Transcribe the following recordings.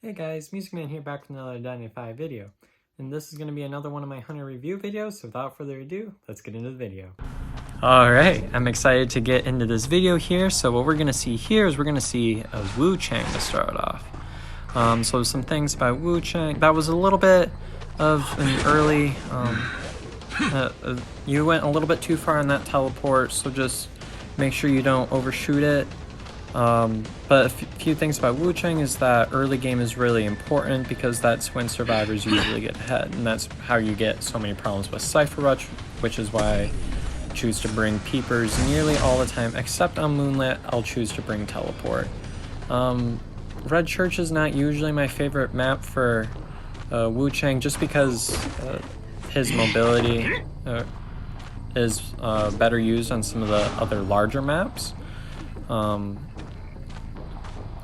Hey guys, Mus1cMan here, back with another Identify video. And this is going to be another one of my hunter review videos, so without further ado, let's get into the video. Alright, I'm excited to get into this video here. So what we're going to see here is we're going to see a Mus1cMan to start off. So some things about Mus1cMan. That was a little bit of an early, you went a little bit too far on that teleport, so just make sure you don't overshoot it. But a few things about Mus1cMan is that early game is really important because that's when survivors usually get ahead, and that's how you get so many problems with Cypher Rush, which is why I choose to bring Peepers nearly all the time, except on Moonlit, I'll choose to bring Teleport. Red Church is not usually my favorite map for Mus1cMan, just because his mobility is better used on some of the other larger maps.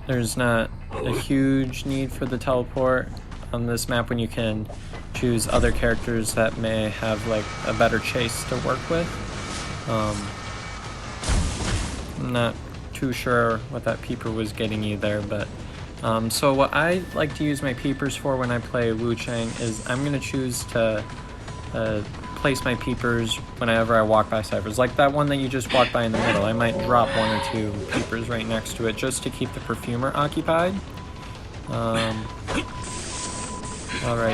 There's not a huge need for the teleport on this map when you can choose other characters that may have like a better chase to work with. I'm not too sure what that peeper was getting you there, but so what I like to use my peepers for when I play Mus1cMan is I'm going to choose to place my peepers whenever I walk by ciphers. Like that one that you just walked by in the middle, I might drop one or two peepers right next to it just to keep the perfumer occupied. Alright,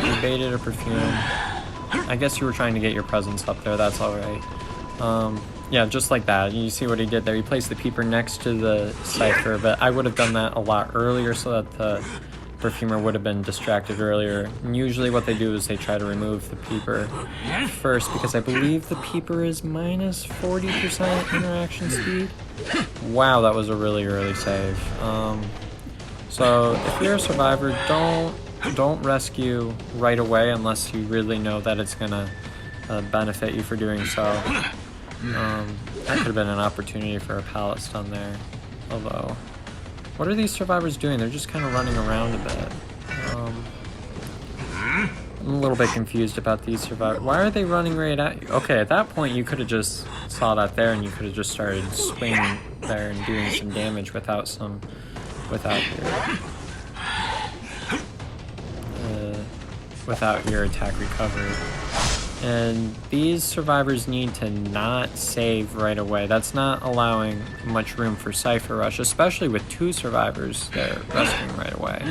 you baited a perfume. I guess you were trying to get your presence up there, that's alright. Yeah, just like that. You see what he did there. He placed the peeper next to the cipher, but I would have done that a lot earlier so that the perfumer would have been distracted earlier. And usually what they do is they try to remove the peeper first, because I believe the peeper is minus 40% interaction speed. Wow, that was a really early save. So if you're a survivor, don't rescue right away unless you really know that it's gonna benefit you for doing so. That could have been an opportunity for a pallet stun there, although what are these survivors doing? They're just kind of running around a bit. I'm a little bit confused about these survivors. Why are they running right at you? Okay, at that point you could have just saw that there and you could have just started swinging there and doing some damage without your attack recovery. And these survivors need to not save right away. That's not allowing much room for Cypher Rush, especially with two survivors there rescuing right away.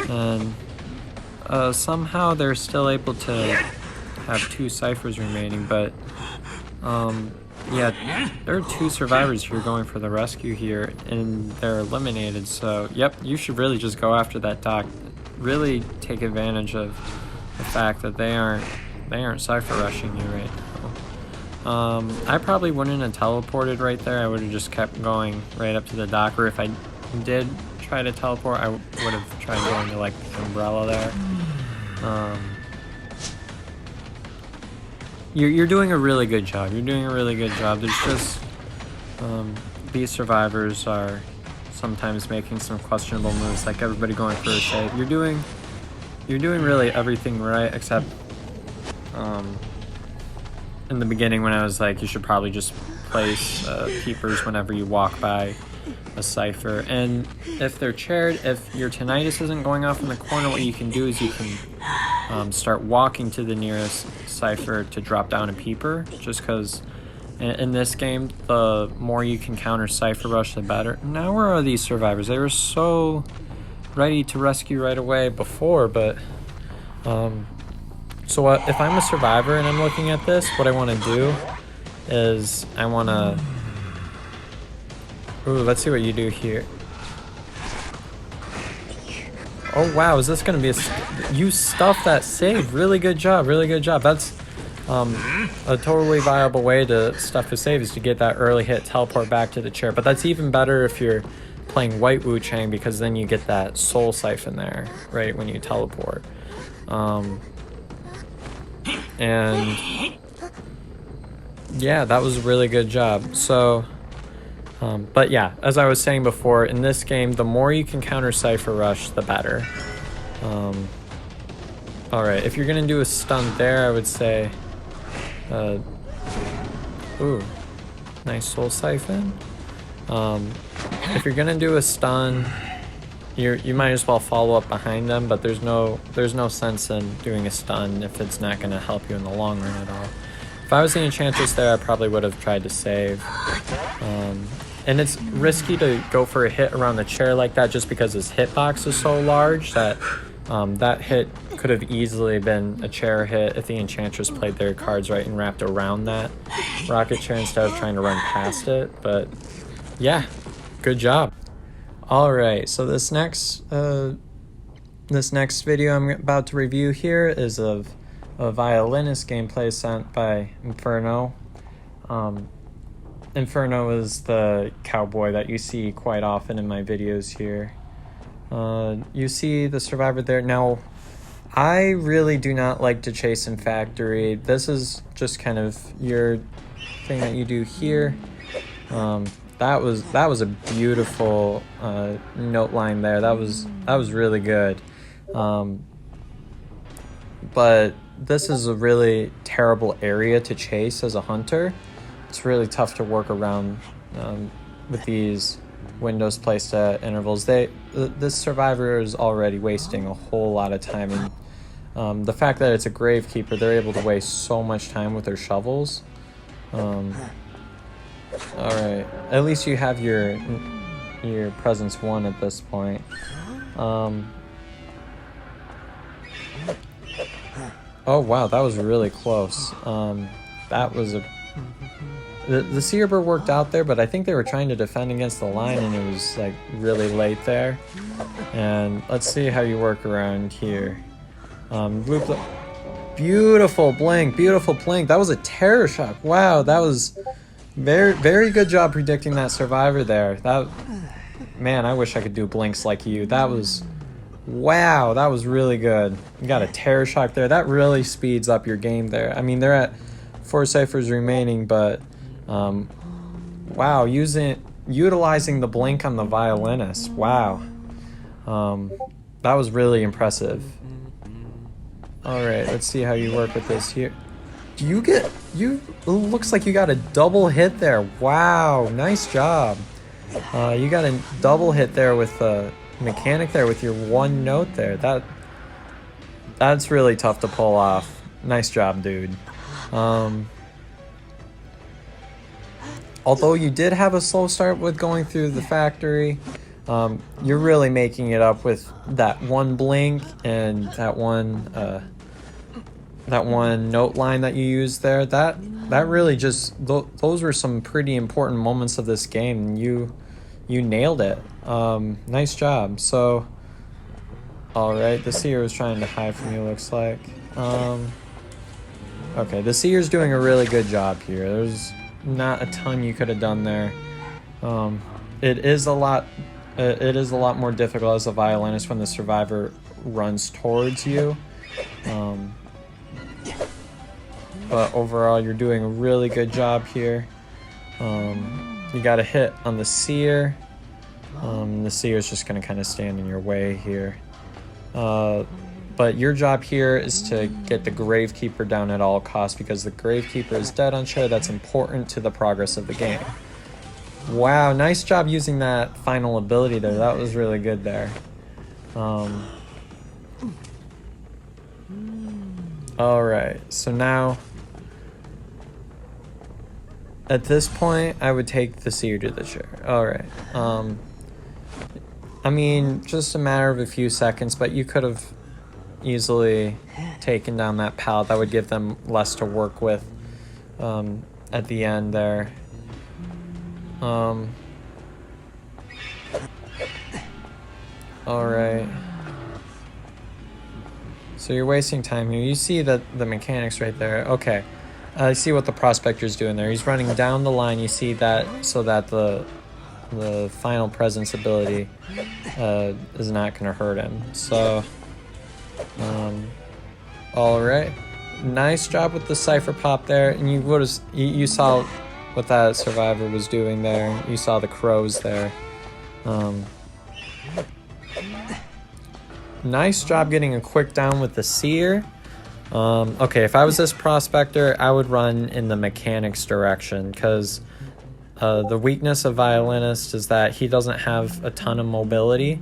And somehow they're still able to have two Cyphers remaining, but yeah, there are two survivors here going for the rescue here, and they're eliminated. So, yep, you should really just go after that doc. Really take advantage of the fact that they aren't Cypher Rushing you right now. I probably wouldn't have teleported right there. I would have just kept going right up to the dock, or if I did try to teleport, I would have tried going to like the umbrella there. You're doing a really good job. You're doing a really good job. There's just these survivors are sometimes making some questionable moves, like everybody going for a save. You're doing really everything right, except in the beginning when I was like, you should probably just place peepers whenever you walk by a cipher. And if they're chaired, if your tinnitus isn't going off in the corner, what you can do is you can start walking to the nearest cipher to drop down a peeper, just because in this game, the more you can counter Cypher Rush, the better. Now where are these survivors? They were so ready to rescue right away before, but so if I'm a survivor and I'm looking at this, what I want to do is I want to... Ooh, let's see what you do here. Oh wow, is this going to be a... You stuffed that save. Really good job, really good job. That's a totally viable way to stuff a save, is to get that early hit, teleport back to the chair. But that's even better if you're playing white Mus1cMan, because then you get that soul siphon there, right, when you teleport. And yeah, that was a really good job. So, but yeah, as I was saying before, in this game, the more you can counter Cypher Rush, the better. Alright, if you're gonna do a stun there, I would say, ooh, nice soul siphon. If you're gonna do a stun, you might as well follow up behind them, but there's no sense in doing a stun if it's not going to help you in the long run at all. If I was the Enchantress there, I probably would have tried to save. And it's risky to go for a hit around the chair like that just because his hitbox is so large that that hit could have easily been a chair hit if the Enchantress played their cards right and wrapped around that rocket chair instead of trying to run past it. But yeah, good job. Alright, so this next video I'm about to review here is of a violinist gameplay sent by Inferno. Inferno is the cowboy that you see quite often in my videos here. You see the survivor there. Now, I really do not like to chase in factory. This is just kind of your thing that you do here. That was a beautiful note line there. That was really good. But this is a really terrible area to chase as a hunter. It's really tough to work around with these windows placed at intervals. This survivor is already wasting a whole lot of time, and the fact that it's a gravekeeper, they're able to waste so much time with their shovels. Alright, at least you have your presence 1 at this point. Oh wow, that was really close. That was the Seer Bird worked out there, but I think they were trying to defend against the line and it was like really late there. And let's see how you work around here. Beautiful blink, beautiful blink. That was a terror shock. Wow, that was very good job predicting that survivor there. Man, I wish I could do blinks like you. Wow, that was really good. You got a terror shock there. That really speeds up your game there. I mean, they're at 4 ciphers remaining, but wow, utilizing the blink on the violinist. Wow. That was really impressive. Alright, let's see how you work with this here. It looks like you got a double hit there. Wow, nice job. You got a double hit there with the mechanic there with your 1 note there. That's really tough to pull off. Nice job, dude. Although you did have a slow start with going through the factory, you're really making it up with that 1 blink and that one note line that you used there. That really just those were some pretty important moments of this game. You nailed it. Nice job. So, all right, the Seer was trying to hide from you. Looks like. Okay, the Seer's doing a really good job here. There's not a ton you could have done there. It is a lot more difficult as a violinist when the survivor runs towards you. But overall, you're doing a really good job here. You got a hit on the Seer. The Seer is just going to kind of stand in your way here. But your job here is to get the Gravekeeper down at all costs, because the Gravekeeper is dead on chair. That's important to the progress of the game. Wow, nice job using that final ability there. That was really good there. Alright, so now at this point I would take the Seer to the chair. Alright. I mean, just a matter of a few seconds, but you could have easily taken down that pallet. That would give them less to work with at the end there. Alright. So you're wasting time here. You see that the mechanics right there. Okay. I see what the prospector's doing there. He's running down the line. You see that so that the final presence ability is not going to hurt him. So, all right, nice job with the cipher pop there. And you saw what that survivor was doing there. You saw the crows there. Nice job getting a quick down with the Seer. Okay, if I was this prospector, I would run in the mechanics direction, because the weakness of violinist is that he doesn't have a ton of mobility.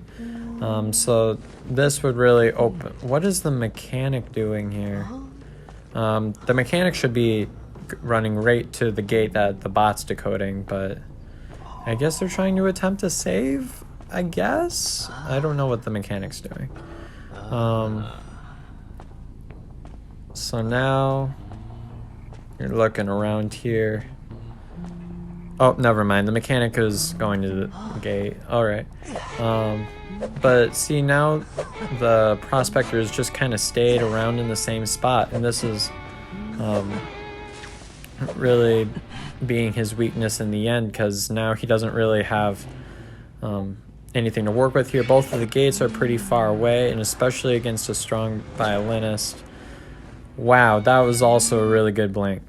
So this would really open... What is the mechanic doing here? The mechanic should be running right to the gate that the bot's decoding, but I guess they're trying to attempt to save, I guess? I don't know what the mechanic's doing. So now you're looking around here. Oh, never mind. The mechanic is going to the gate. All right. But see, now the prospector has just kind of stayed around in the same spot, and this is really being his weakness in the end, because now he doesn't really have anything to work with here. Both of the gates are pretty far away, and especially against a strong violinist. Wow, that was also a really good blink.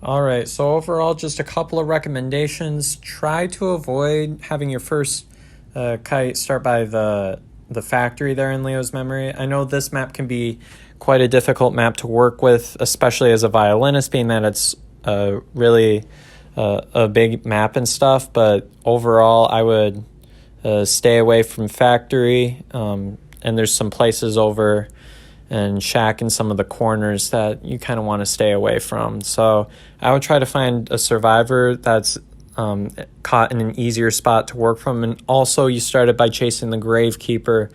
Alright, so overall, just a couple of recommendations. Try to avoid having your first kite start by the factory there in Leo's memory. I know this map can be quite a difficult map to work with, especially as a violinist, being that it's really a big map and stuff, but overall I would stay away from factory, and there's some places over and shack in some of the corners that you kind of want to stay away from. So I would try to find a survivor that's caught in an easier spot to work from. And also, you started by chasing the Gravekeeper.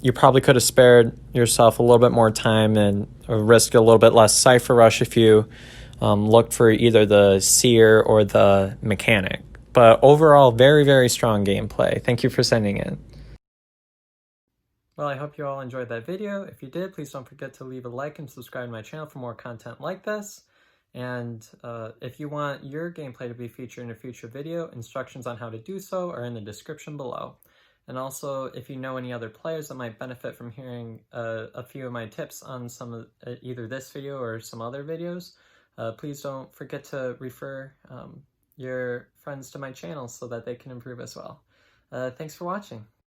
You probably could have spared yourself a little bit more time and risked a little bit less Cypher Rush if you looked for either the Seer or the Mechanic. But overall, very, very strong gameplay. Thank you for sending in. Well, I hope you all enjoyed that video. If you did, please don't forget to leave a like and subscribe to my channel for more content like this. And if you want your gameplay to be featured in a future video, instructions on how to do so are in the description below. And also, if you know any other players that might benefit from hearing a few of my tips on some of either this video or some other videos, please don't forget to refer your friends to my channel so that they can improve as well. Thanks for watching.